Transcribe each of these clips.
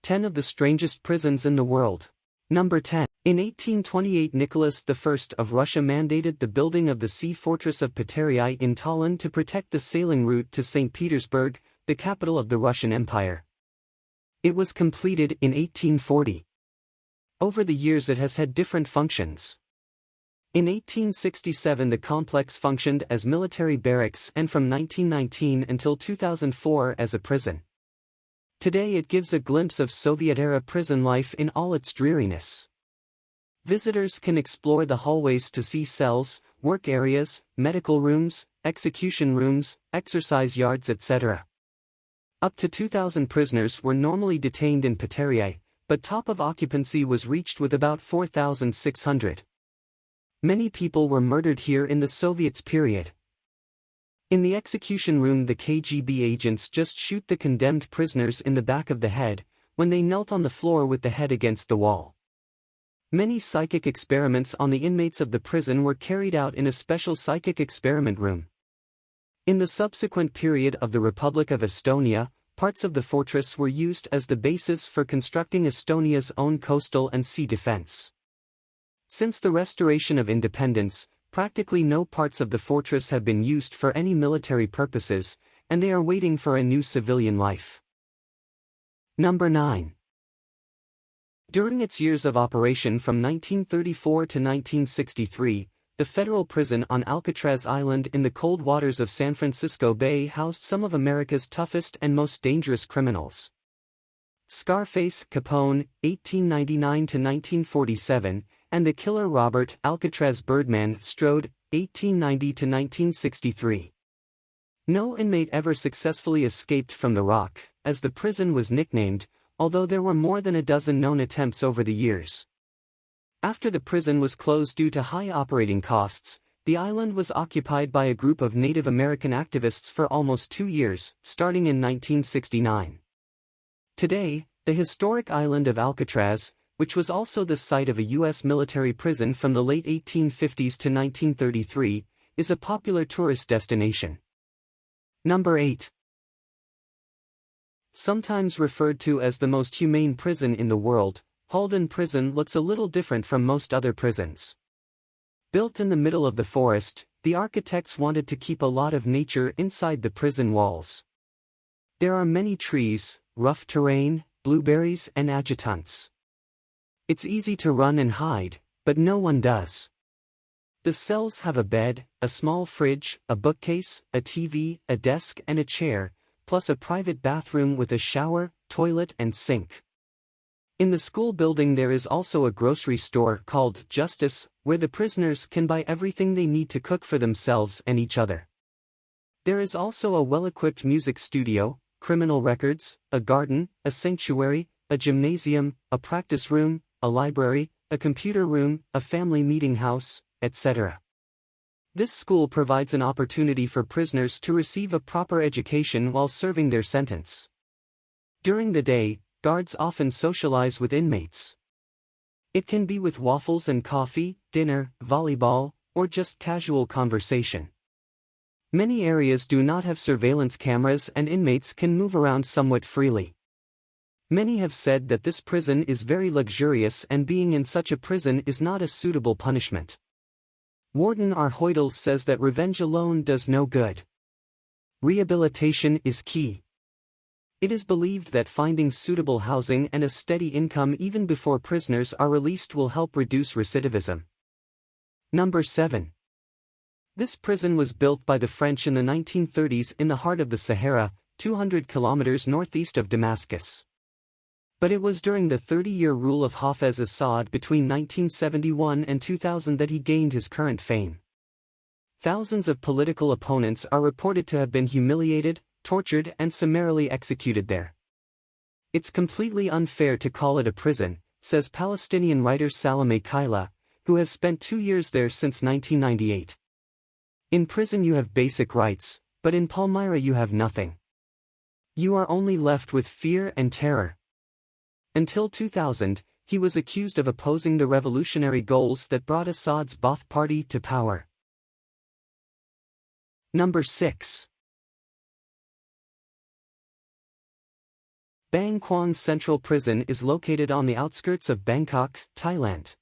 10 of the strangest prisons in the world. Number 10. In 1828 Nicholas I of Russia mandated the building of the sea fortress of Peterii in Tallinn to protect the sailing route to St. Petersburg, the capital of the Russian Empire. It was completed in 1840. Over the years it has had different functions. In 1867 the complex functioned as military barracks and from 1919 until 2004 as a prison. Today it gives a glimpse of Soviet-era prison life in all its dreariness. Visitors can explore the hallways to see cells, work areas, medical rooms, execution rooms, exercise yards etc. Up to 2,000 prisoners were normally detained in Peterii, but top of occupancy was reached with about 4,600. Many people were murdered here in the Soviets period. In the execution room the KGB agents just shoot the condemned prisoners in the back of the head, when they knelt on the floor with the head against the wall. Many psychic experiments on the inmates of the prison were carried out in a special psychic experiment room. In the subsequent period of the Republic of Estonia, parts of the fortress were used as the basis for constructing Estonia's own coastal and sea defense. Since the restoration of independence, practically no parts of the fortress have been used for any military purposes, and they are waiting for a new civilian life. Number 9. During its years of operation from 1934 to 1963, the federal prison on Alcatraz Island in the cold waters of San Francisco Bay housed some of America's toughest and most dangerous criminals. Scarface Capone, 1899 to 1947, and the killer Robert Alcatraz Birdman Strode, 1890 to 1963. No inmate ever successfully escaped from the Rock, as the prison was nicknamed, although there were more than a dozen known attempts over the years. After the prison was closed due to high operating costs, the island was occupied by a group of Native American activists for almost 2 years, starting in 1969. Today, the historic island of Alcatraz, which was also the site of a U.S. military prison from the late 1850s to 1933, is a popular tourist destination. Number 8. Sometimes referred to as the most humane prison in the world, Halden Prison looks a little different from most other prisons. Built in the middle of the forest, the architects wanted to keep a lot of nature inside the prison walls. There are many trees, rough terrain, blueberries and adjutants. It's easy to run and hide, but no one does. The cells have a bed, a small fridge, a bookcase, a TV, a desk and a chair, plus a private bathroom with a shower, toilet and sink. In the school building there is also a grocery store called Justice, where the prisoners can buy everything they need to cook for themselves and each other. There is also a well-equipped music studio, criminal records, a garden, a sanctuary, a gymnasium, a practice room, a library, a computer room, a family meeting house, etc. This school provides an opportunity for prisoners to receive a proper education while serving their sentence. During the day, guards often socialize with inmates. It can be with waffles and coffee, dinner, volleyball, or just casual conversation. Many areas do not have surveillance cameras and inmates can move around somewhat freely. Many have said that this prison is very luxurious and being in such a prison is not a suitable punishment. Warden R. Hoydel says that revenge alone does no good. Rehabilitation is key. It is believed that finding suitable housing and a steady income even before prisoners are released will help reduce recidivism. Number 7. This prison was built by the French in the 1930s in the heart of the Sahara, 200 kilometers northeast of Damascus. But it was during the 30-year rule of Hafez Assad between 1971 and 2000 that he gained his current fame. Thousands of political opponents are reported to have been humiliated, tortured and summarily executed there. It's completely unfair to call it a prison, says Palestinian writer Salameh Kaila, who has spent 2 years there since 1998. In prison you have basic rights, but in Palmyra you have nothing. You are only left with fear and terror. Until 2000, he was accused of opposing the revolutionary goals that brought Assad's Ba'ath Party to power. Number 6. Bang Kwang Central Prison is located on the outskirts of Bangkok, Thailand.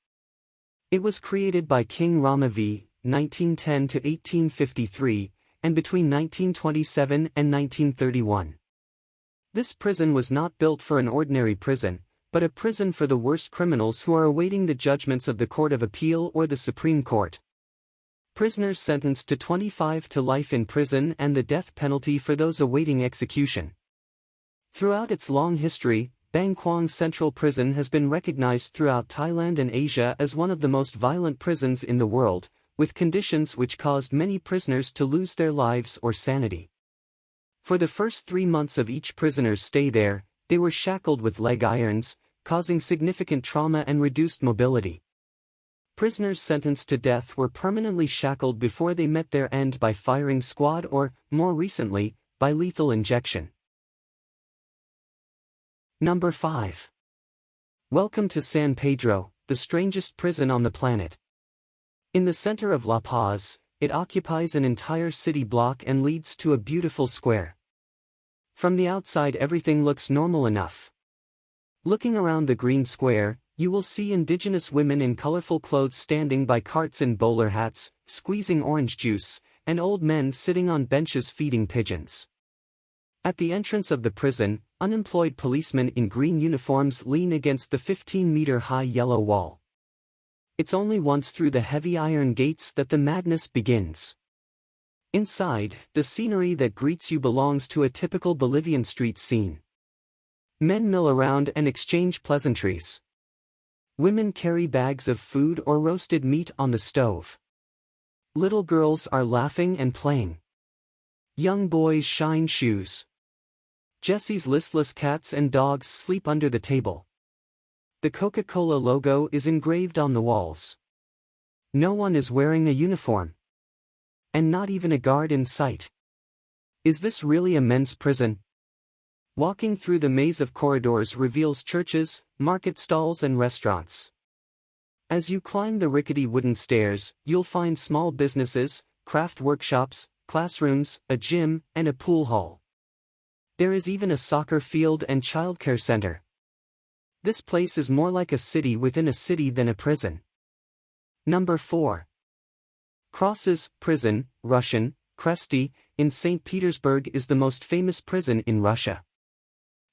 It was created by King Rama V, 1910 to 1853, and between 1927 and 1931. This prison was not built for an ordinary prison, but a prison for the worst criminals who are awaiting the judgments of the Court of Appeal or the Supreme Court. Prisoners sentenced to 25 to life in prison and the death penalty for those awaiting execution. Throughout its long history, Bang Kwang Central Prison has been recognized throughout Thailand and Asia as one of the most violent prisons in the world, with conditions which caused many prisoners to lose their lives or sanity. For the first 3 months of each prisoner's stay there, they were shackled with leg irons, causing significant trauma and reduced mobility. Prisoners sentenced to death were permanently shackled before they met their end by firing squad or, more recently, by lethal injection. Number 5. Welcome to San Pedro, the strangest prison on the planet. In the center of La Paz, it occupies an entire city block and leads to a beautiful square. From the outside everything looks normal enough. Looking around the green square, you will see indigenous women in colorful clothes standing by carts in bowler hats, squeezing orange juice, and old men sitting on benches feeding pigeons. At the entrance of the prison, unemployed policemen in green uniforms lean against the 15-meter-high yellow wall. It's only once through the heavy iron gates that the madness begins. Inside, the scenery that greets you belongs to a typical Bolivian street scene. Men mill around and exchange pleasantries. Women carry bags of food or roasted meat on the stove. Little girls are laughing and playing. Young boys shine shoes. Jesse's listless cats and dogs sleep under the table. The Coca-Cola logo is engraved on the walls. No one is wearing a uniform. And not even a guard in sight. Is this really a men's prison? Walking through the maze of corridors reveals churches, market stalls and restaurants. As you climb the rickety wooden stairs, you'll find small businesses, craft workshops, classrooms, a gym, and a pool hall. There is even a soccer field and childcare center. This place is more like a city within a city than a prison. Number 4. Crosses Prison, Russian, Kresty, in St. Petersburg is the most famous prison in Russia.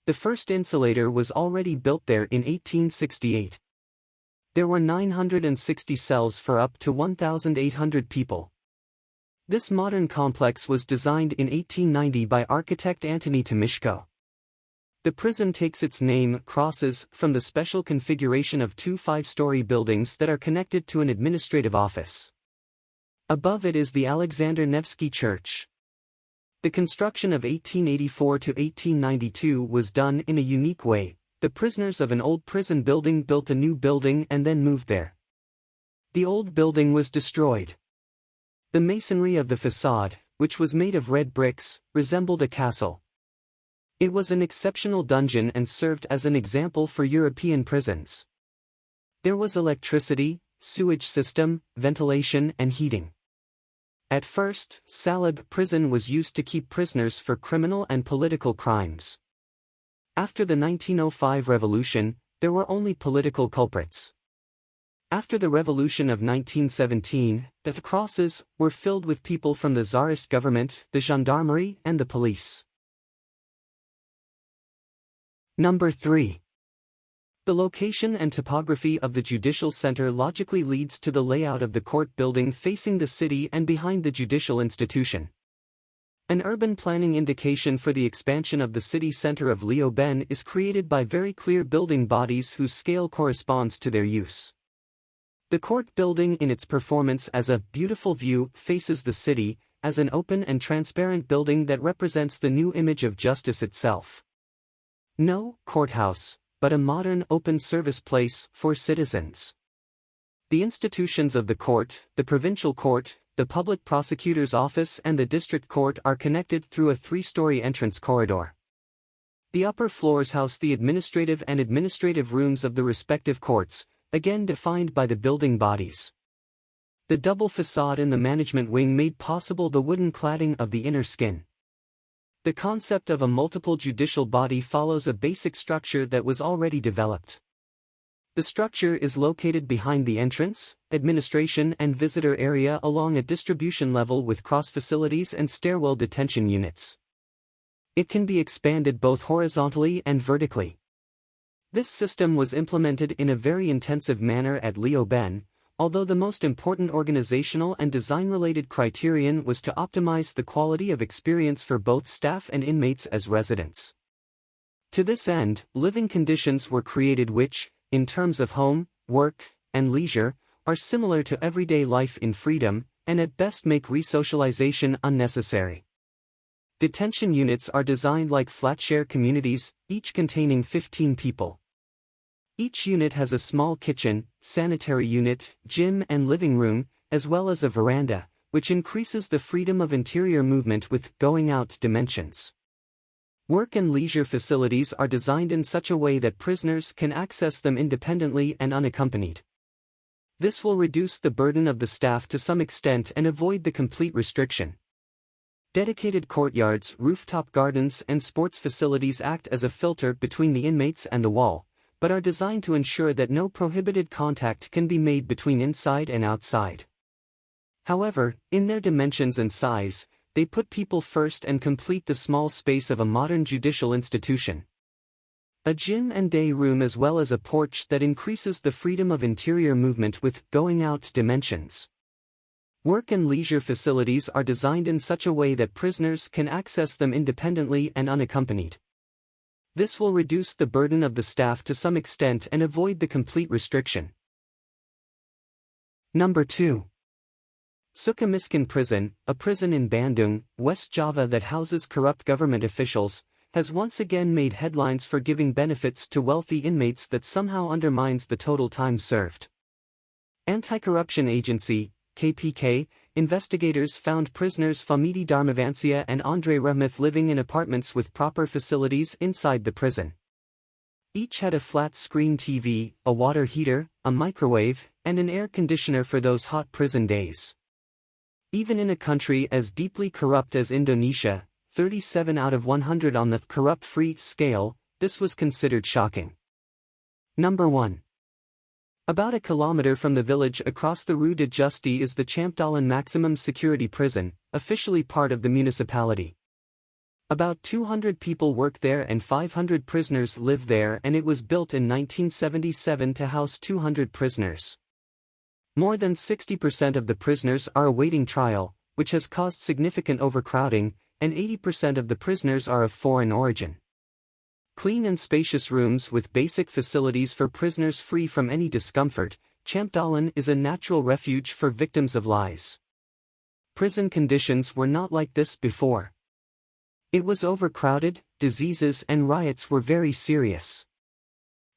The first insulator was already built there in 1868. There were 960 cells for up to 1,800 people. This modern complex was designed in 1890 by architect Antony Tomishko. The prison takes its name, Crosses, from the special configuration of 2 5-story buildings that are connected to an administrative office. Above it is the Alexander Nevsky Church. The construction of 1884 to 1892 was done in a unique way. The prisoners of an old prison building built a new building and then moved there. The old building was destroyed. The masonry of the facade, which was made of red bricks, resembled a castle. It was an exceptional dungeon and served as an example for European prisons. There was electricity, sewage system, ventilation and heating. At first, Salib prison was used to keep prisoners for criminal and political crimes. After the 1905 revolution, there were only political culprits. After the revolution of 1917, the crosses were filled with people from the Tsarist government, the gendarmerie, and the police. Number 3. The location and topography of the judicial center logically leads to the layout of the court building facing the city and behind the judicial institution. An urban planning indication for the expansion of the city center of Leoben is created by very clear building bodies whose scale corresponds to their use. The court building in its performance as a beautiful view faces the city, as an open and transparent building that represents the new image of justice itself. No courthouse, but a modern open service place for citizens. The institutions of the court, the provincial court, the public prosecutor's office and the district court are connected through a 3-story entrance corridor. The upper floors house the administrative and administrative rooms of the respective courts, again defined by the building bodies. The double facade in the management wing made possible the wooden cladding of the inner skin. The concept of a multiple judicial body follows a basic structure that was already developed. The structure is located behind the entrance, administration and visitor area along a distribution level with cross facilities and stairwell detention units. It can be expanded both horizontally and vertically. This system was implemented in a very intensive manner at Leo Ben, although the most important organizational and design-related criterion was to optimize the quality of experience for both staff and inmates as residents. To this end, living conditions were created which, in terms of home, work, and leisure, are similar to everyday life in freedom, and at best make resocialization unnecessary. Detention units are designed like flat-share communities, each containing 15 people. Each unit has a small kitchen, sanitary unit, gym and living room, as well as a veranda, which increases the freedom of interior movement with going-out dimensions. Work and leisure facilities are designed in such a way that prisoners can access them independently and unaccompanied. This will reduce the burden of the staff to some extent and avoid the complete restriction. Dedicated courtyards, rooftop gardens and sports facilities act as a filter between the inmates and the wall, but are designed to ensure that no prohibited contact can be made between inside and outside. However, in their dimensions and size, they put people first and complete the small space of a modern judicial institution. A gym and day room as well as a porch that increases the freedom of interior movement with going-out dimensions. Work and leisure facilities are designed in such a way that prisoners can access them independently and unaccompanied. This will reduce the burden of the staff to some extent and avoid the complete restriction. Number 2. Sukamiskin Prison, a prison in Bandung, West Java that houses corrupt government officials, has once again made headlines for giving benefits to wealthy inmates that somehow undermines the total time served. Anti-Corruption Agency, KPK, investigators found prisoners Famidi Dharmavansia and Andre Rahmith living in apartments with proper facilities inside the prison. Each had a flat-screen TV, a water heater, a microwave, and an air conditioner for those hot prison days. Even in a country as deeply corrupt as Indonesia, 37 out of 100 on the corrupt-free scale, this was considered shocking. Number 1. About a kilometer from the village across the Rue de Justi is the Champdalan Maximum Security Prison, officially part of the municipality. About 200 people work there and 500 prisoners live there, and it was built in 1977 to house 200 prisoners. More than 60% of the prisoners are awaiting trial, which has caused significant overcrowding, and 80% of the prisoners are of foreign origin. Clean and spacious rooms with basic facilities for prisoners free from any discomfort, Champdalan is a natural refuge for victims of lies. Prison conditions were not like this before. It was overcrowded, diseases and riots were very serious.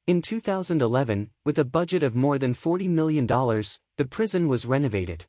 In 2011, with a budget of more than $40 million, the prison was renovated.